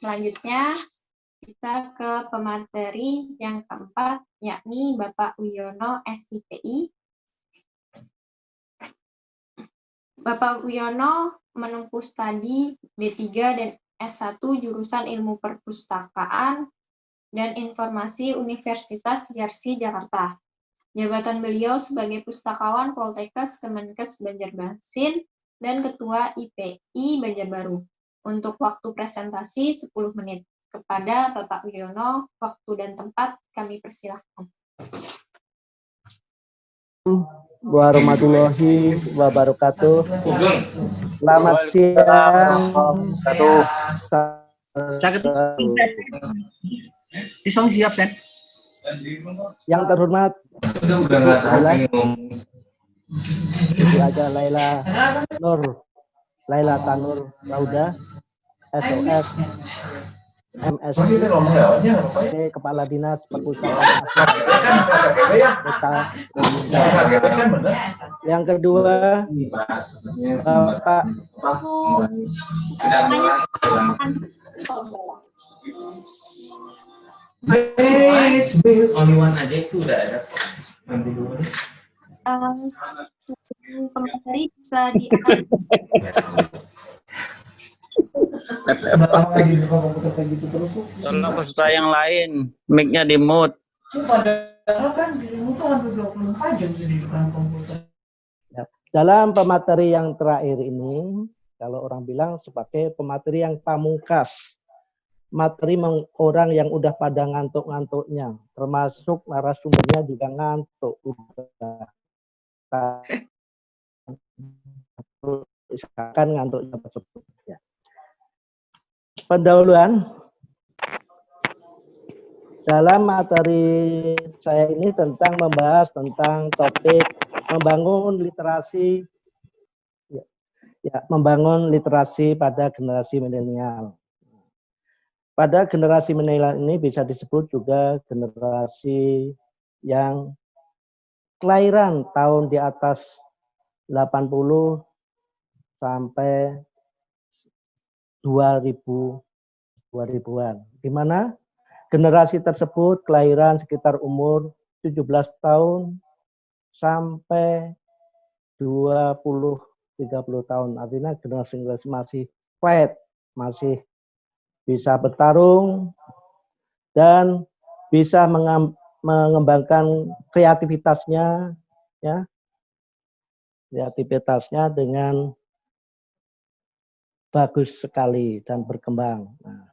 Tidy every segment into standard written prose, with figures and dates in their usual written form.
Selanjutnya, kita ke pemateri yang keempat, yakni Bapak Wiono, SIPI. Bapak Wiono menempuh studi D3 dan S1 jurusan Ilmu Perpustakaan dan Informasi Universitas Yarsi, Jakarta. Jabatan beliau sebagai Pustakawan Poltekkes Kemenkes Banjarmasin dan Ketua IPI Banjarbaru. Untuk waktu presentasi 10 menit. Kepada Bapak Wiono, waktu dan tempat kami persilahkan. Warahmatullahi wabarakatuh. Selamat siang. Siap, Sen. Yang terhormat Ibu Aja Laila Tanur Lauda, SOS MSI, Kepala Dinas Perpustakaan. Yang kedua, Bapak Only one aja itu udah ada. Nanti dulu. Pemateri bisa Tolong peserta yang lain, mic-nya di mute. Dalam pemateri yang terakhir ini, kalau orang bilang sebagai pemateri yang pamungkas, materi orang yang udah pada ngantuk-ngantuknya, termasuk narasumbernya juga ngantuk. Misalkan ngantuknya tersebut. Ya. Pendahuluan dalam materi saya ini tentang membahas tentang topik membangun literasi, membangun literasi pada generasi milenial. Pada generasi milenial ini bisa disebut juga generasi yang kelahiran tahun di atas 80 sampai 2000-an. Di mana generasi tersebut kelahiran sekitar umur 17 tahun sampai 20-30 tahun. Artinya generasi masih fight, masih bisa bertarung dan bisa mengembangkan kreativitasnya, ya, kreativitasnya dengan bagus sekali dan berkembang. Nah,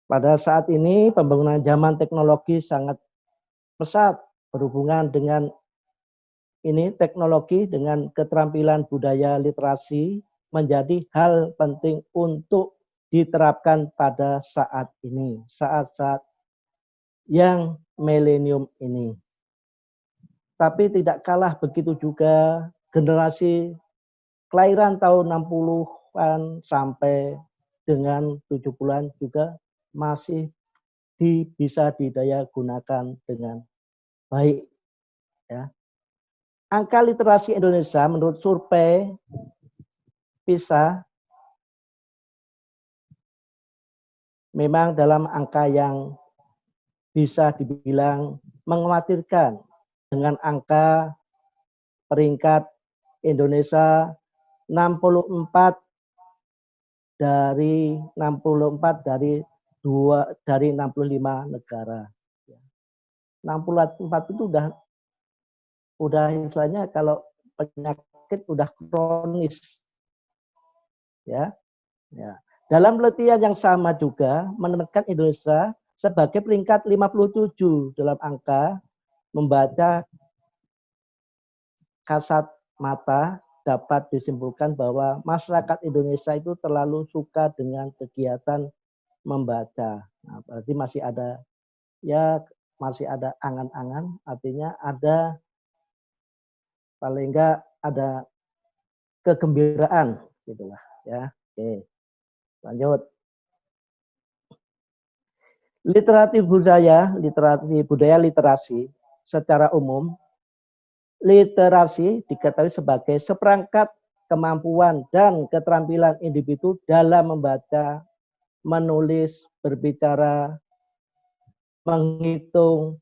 pada saat ini pembangunan zaman teknologi sangat pesat berhubungan dengan ini teknologi dengan keterampilan budaya literasi menjadi hal penting untuk diterapkan pada saat ini, saat-saat yang milenium ini. Tapi tidak kalah begitu juga generasi kelahiran tahun 60-an sampai dengan 70-an juga masih bisa didaya gunakan dengan baik. Ya. Angka literasi Indonesia menurut survei PISA memang dalam angka yang bisa dibilang mengkhawatirkan dengan angka peringkat Indonesia 64 dari 65 negara. 64 itu udah istilahnya kalau penyakit udah kronis. Ya. Ya. Dalam penelitian yang sama juga menemukan Indonesia sebagai peringkat 57 dalam angka membaca kasat mata, dapat disimpulkan bahwa masyarakat Indonesia itu terlalu suka dengan kegiatan membaca. Nah, berarti masih ada angan-angan, artinya ada paling enggak ada kegembiraan gitulah ya. Oke. Lanjut. Literasi secara umum. Literasi diketahui sebagai seperangkat kemampuan dan keterampilan individu dalam membaca menulis, berbicara, menghitung,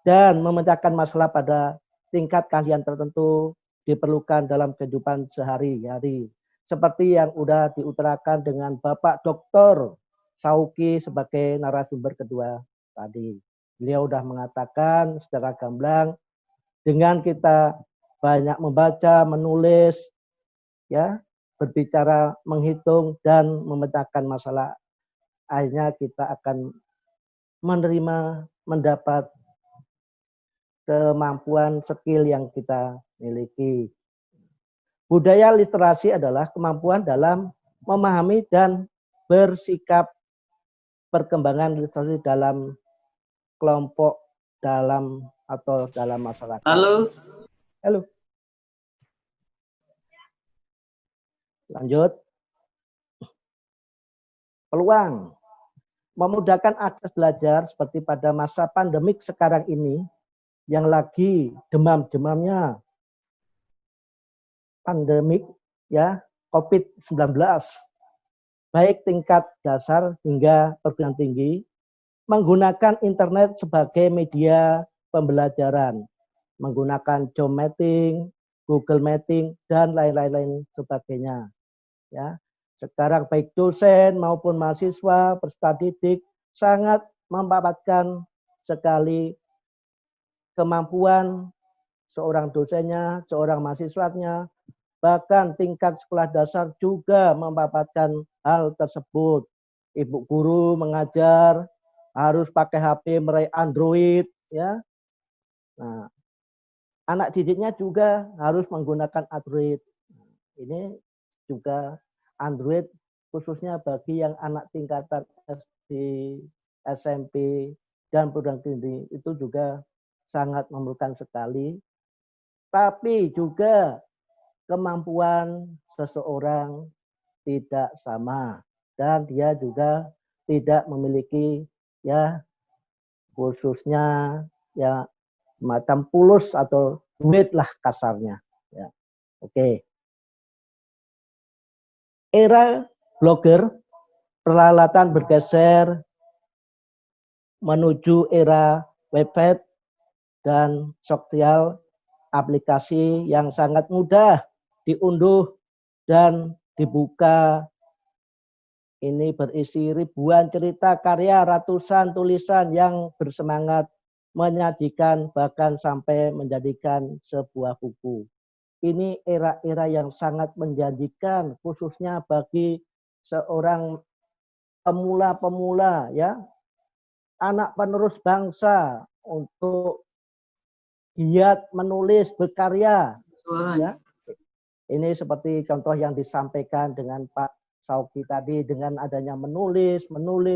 dan memecahkan masalah pada tingkat keahlian tertentu diperlukan dalam kehidupan sehari-hari. Seperti yang sudah diutarakan dengan Bapak Dr. Sauki sebagai narasumber kedua tadi. Beliau sudah mengatakan secara gamblang, dengan kita banyak membaca, menulis, ya, berbicara, menghitung, dan memecahkan masalah, akhirnya kita akan menerima, mendapat kemampuan skill yang kita miliki. Budaya literasi adalah kemampuan dalam memahami dan bersikap perkembangan literasi dalam kelompok, dalam atau dalam masyarakat. Halo. Halo. Lanjut. Peluang. Memudahkan akses belajar seperti pada masa pandemik sekarang ini yang lagi demam-demamnya pandemik, ya, COVID-19, baik tingkat dasar hingga perguruan tinggi, menggunakan internet sebagai media pembelajaran, menggunakan Zoom meeting, Google meeting, dan lain-lain sebagainya. Ya, sekarang baik dosen maupun mahasiswa, peserta didik sangat memanfaatkan sekali kemampuan seorang dosennya, seorang mahasiswanya, bahkan tingkat sekolah dasar juga memanfaatkan hal tersebut. Ibu guru mengajar harus pakai HP meraih Android, ya. Nah, anak didiknya juga harus menggunakan Android. Ini juga Android khususnya bagi yang anak tingkatan SD, SMP, dan perguruan tinggi itu juga sangat memerlukan sekali. Tapi juga kemampuan seseorang tidak sama dan dia juga tidak memiliki, ya, khususnya, ya, semacam pulus atau duit lah kasarnya, ya. Oke. Era blogger perlahan bergeser menuju era website dan sosial, aplikasi yang sangat mudah diunduh dan dibuka. Ini berisi ribuan cerita karya, ratusan tulisan yang bersemangat menyajikan bahkan sampai menjadikan sebuah buku. Ini era-era yang sangat menjanjikan khususnya bagi seorang pemula-pemula, ya, anak penerus bangsa untuk giat menulis, berkarya, ya. Ini seperti contoh yang disampaikan dengan Pak Sauki tadi, dengan adanya menulis,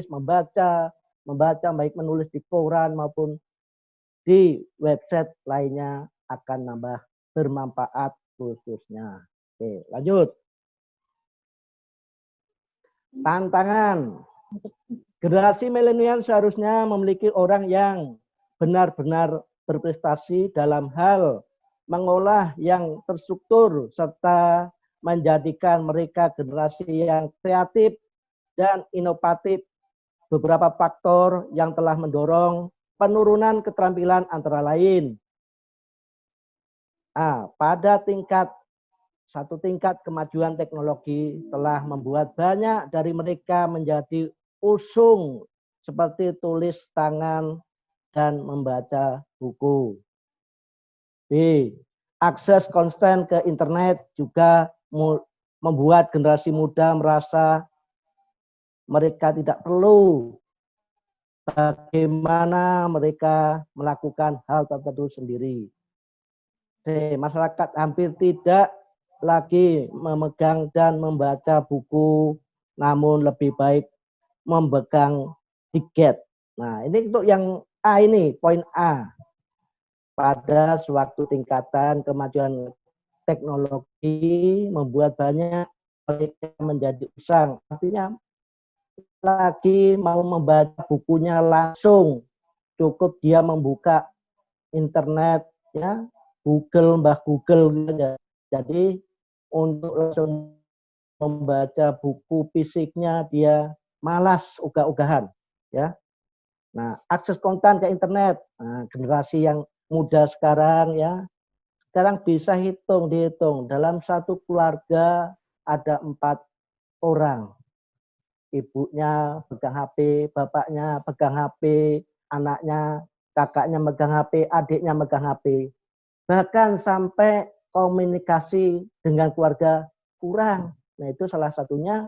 membaca baik menulis di koran maupun di website lainnya akan nambah bermanfaat khususnya. Oke, lanjut. Tantangan. Generasi milenial seharusnya memiliki orang yang benar-benar berprestasi dalam hal mengolah yang terstruktur serta menjadikan mereka generasi yang kreatif dan inovatif. Beberapa faktor yang telah mendorong penurunan keterampilan antara lain. Pada satu tingkat kemajuan teknologi telah membuat banyak dari mereka menjadi usung seperti tulis tangan dan membaca buku. B. Akses konstan ke internet juga membuat generasi muda merasa mereka tidak perlu bagaimana mereka melakukan hal tertentu sendiri. C. Masyarakat hampir tidak lagi memegang dan membaca buku, namun lebih baik memegang tiket. Nah, ini untuk yang A ini, poin A. Pada suatu tingkatan kemajuan teknologi membuat banyak mereka menjadi usang. Artinya lagi mau membaca bukunya langsung, cukup dia membuka internet, ya, Google, Mbah Google. Jadi untuk langsung membaca buku fisiknya dia malas ogah-ogahan, ya. Nah, akses kontan ke internet, nah, generasi yang muda sekarang ya, sekarang bisa dihitung dalam satu keluarga ada 4 orang. Ibunya pegang HP, bapaknya pegang HP, anaknya, kakaknya megang HP, adiknya megang HP. Bahkan sampai komunikasi dengan keluarga kurang. Nah, itu salah satunya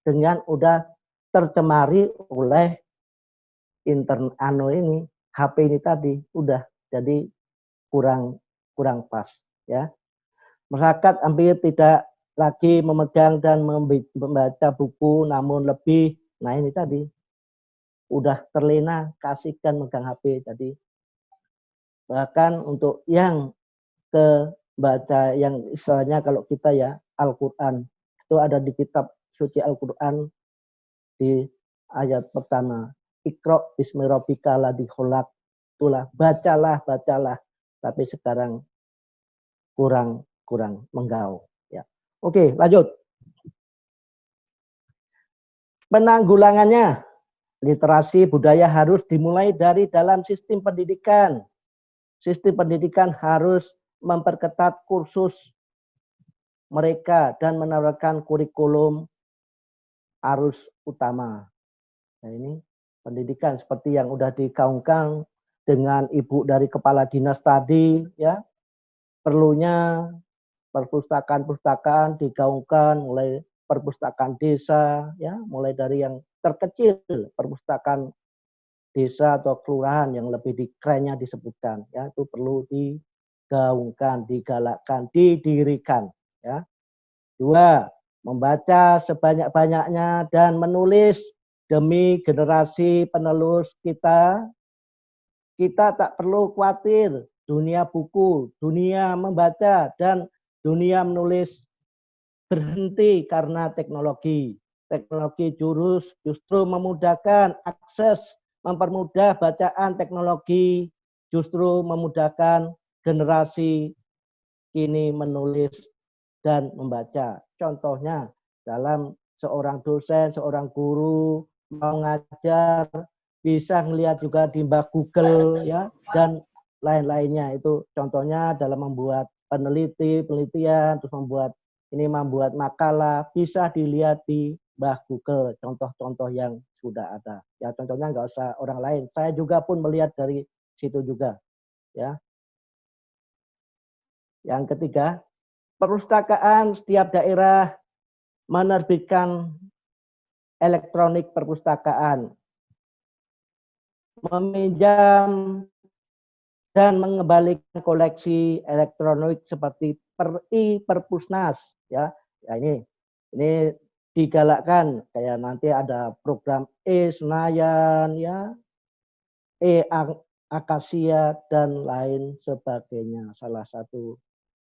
dengan udah tercemari oleh HP ini tadi udah jadi kurang pas ya. Masyarakat hampir tidak lagi memegang dan membaca buku, namun lebih, nah ini tadi udah terlena kasihkan megang HP. Jadi bahkan untuk yang ke baca yang istilahnya kalau kita ya Al-Quran itu ada di kitab suci Al-Quran di ayat pertama, Iqra bismi rabbika ladzi khalaq, itulah bacalah. Tapi sekarang kurang menggaung ya. Oke, lanjut. Penanggulangannya, literasi budaya harus dimulai dari dalam sistem pendidikan. Sistem pendidikan harus memperketat kursus mereka dan menawarkan kurikulum arus utama. Nah, ini pendidikan seperti yang udah digaungkan dengan Ibu dari Kepala Dinas tadi ya. Perlunya perpustakaan digaungkan, mulai perpustakaan desa ya, mulai dari yang terkecil perpustakaan desa atau kelurahan yang lebih kerennya disebutkan ya, itu perlu digaungkan, digalakkan, didirikan ya. 2, membaca sebanyak-banyaknya dan menulis demi generasi penerus kita. Kita tak perlu khawatir dunia buku, dunia membaca dan dunia menulis berhenti karena teknologi. Teknologi justru memudahkan akses, mempermudah bacaan teknologi, justru memudahkan generasi kini menulis dan membaca. Contohnya dalam seorang dosen, seorang guru mau ngajar bisa melihat juga di Mbak Google ya dan lain-lainnya. Itu contohnya dalam membuat penelitian, terus membuat makalah, bisa dilihat di Mbah Google, contoh-contoh yang sudah ada. Ya contohnya nggak usah orang lain. Saya juga pun melihat dari situ juga. Ya. Yang ketiga, perpustakaan setiap daerah menerbitkan elektronik perpustakaan, meminjam dan mengembalikan koleksi elektronik seperti perpusnas ya. Ya ini digalakkan kayak nanti ada program Senayan ya, Akasia dan lain sebagainya. Salah satu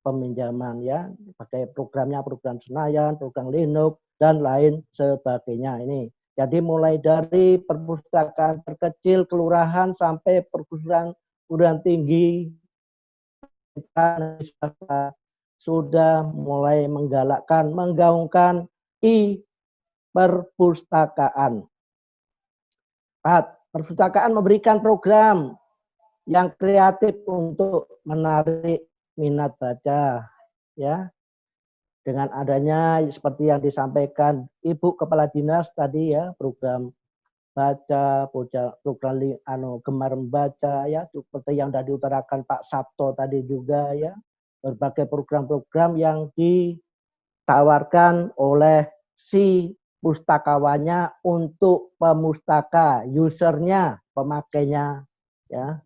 peminjaman ya, pakai program Senayan, program Linux dan lain sebagainya ini. Jadi mulai dari perpustakaan terkecil kelurahan sampai perguruan tinggi kita sudah mulai menggaungkan perpustakaan. 4. Perpustakaan memberikan program yang kreatif untuk menarik minat baca ya. Dengan adanya seperti yang disampaikan Ibu Kepala Dinas tadi ya, program baca, program gemar membaca ya, seperti yang sudah diutarakan Pak Sabto tadi juga ya, berbagai program-program yang ditawarkan oleh si pustakawannya untuk pemustaka, usernya, pemakainya ya.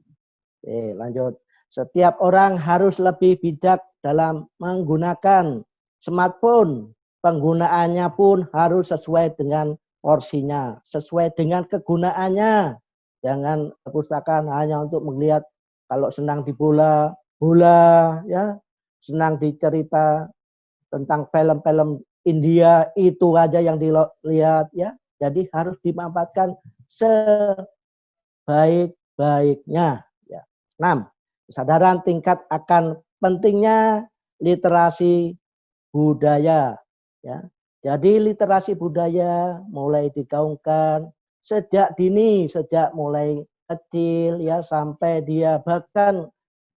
Oke, lanjut. Setiap orang harus lebih bijak dalam menggunakan smartphone. Penggunaannya pun harus sesuai dengan porsinya, sesuai dengan kegunaannya. Jangan perpustakaan hanya untuk melihat kalau senang di bola ya, senang dicerita tentang film-film India itu aja yang dilihat ya. Jadi harus dimanfaatkan sebaik-baiknya. 6. Kesadaran tingkat akan pentingnya literasi budaya ya. Jadi literasi budaya mulai digaungkan sejak dini, sejak mulai kecil ya sampai dia bahkan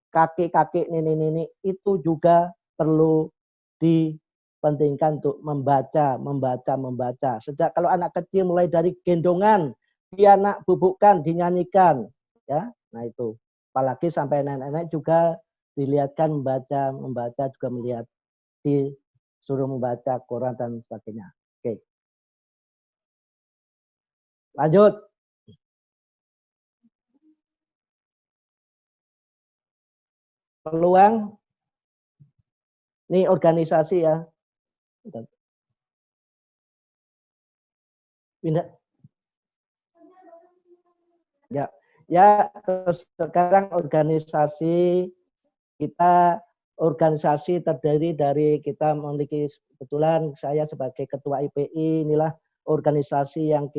kakek-kakek nenek-nenek itu juga perlu dipentingkan untuk membaca. Sejak kalau anak kecil mulai dari gendongan, dia nak bubukkan, dinyanyikan, ya. Nah itu. Apalagi sampai nenek-nenek juga dilihatkan membaca juga melihat disuruh membaca Quran dan sebagainya. Oke. Lanjut. Peluang. Ini organisasi ya. Pindah. Ya, terus sekarang organisasi kita terdiri dari kita memiliki kebetulan saya sebagai ketua IPI inilah organisasi yang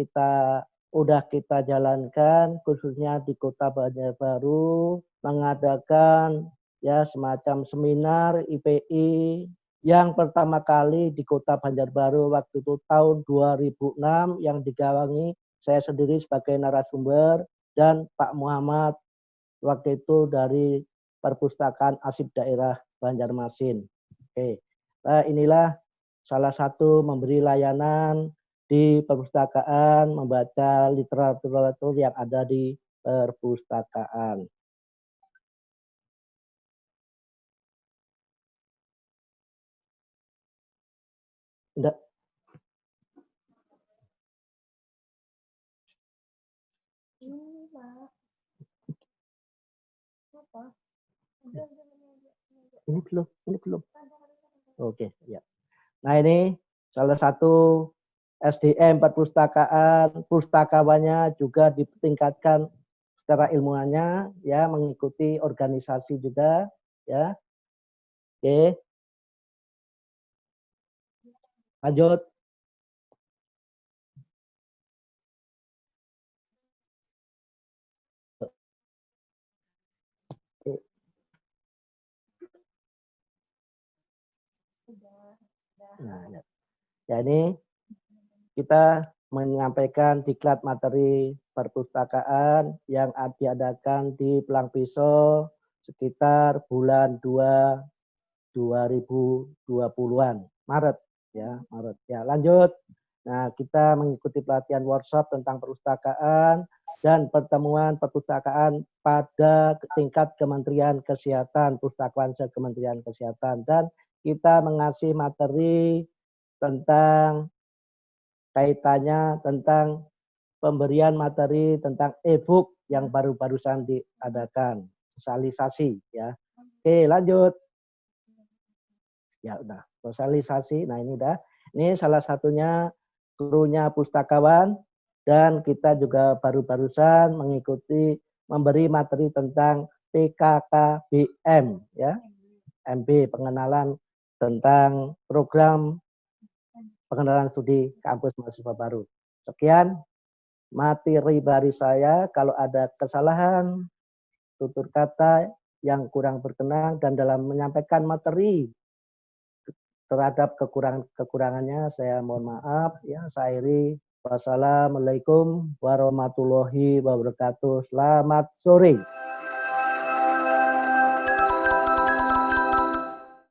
udah kita jalankan khususnya di Kota Banjarbaru mengadakan ya semacam seminar IPI yang pertama kali di Kota Banjarbaru waktu itu tahun 2006 yang digawangi saya sendiri sebagai narasumber dan Pak Muhammad waktu itu dari Perpustakaan Arsip Daerah Banjarmasin. Oke. Nah, inilah salah satu memberi layanan di perpustakaan, membaca literatur yang ada di perpustakaan. Enggak. Ini belum. Oke, ya. Nah, ini salah satu SDM perpustakaan, pustakawannya juga ditingkatkan secara ilmuannya ya, mengikuti organisasi juga ya. Oke. Lanjut. Nah, ya ini kita menyampaikan diklat materi perpustakaan yang diadakan di Pelang Pisau sekitar bulan 2 2020-an, Maret ya, Maret. Ya, lanjut. Nah, kita mengikuti pelatihan workshop tentang perpustakaan dan pertemuan perpustakaan pada tingkat Kementerian Kesehatan, Pustakawan Kementerian Kesehatan, dan kita mengasih materi tentang kaitannya tentang pemberian materi tentang e-book yang baru-barusan diadakan, sosialisasi ya. Oke, lanjut. Ya udah, sosialisasi. Nah, ini udah. Ini salah satunya krunya pustakawan dan kita juga baru-barusan mengikuti memberi materi tentang PKKBM ya. MB pengenalan tentang program pengenalan studi kampus mahasiswa baru. Sekian materi dari saya. Kalau ada kesalahan, tutur kata yang kurang berkenan dan dalam menyampaikan materi terhadap kekurangannya saya mohon maaf ya. Saya akhiri. Wassalamualaikum warahmatullahi wabarakatuh. Selamat sore.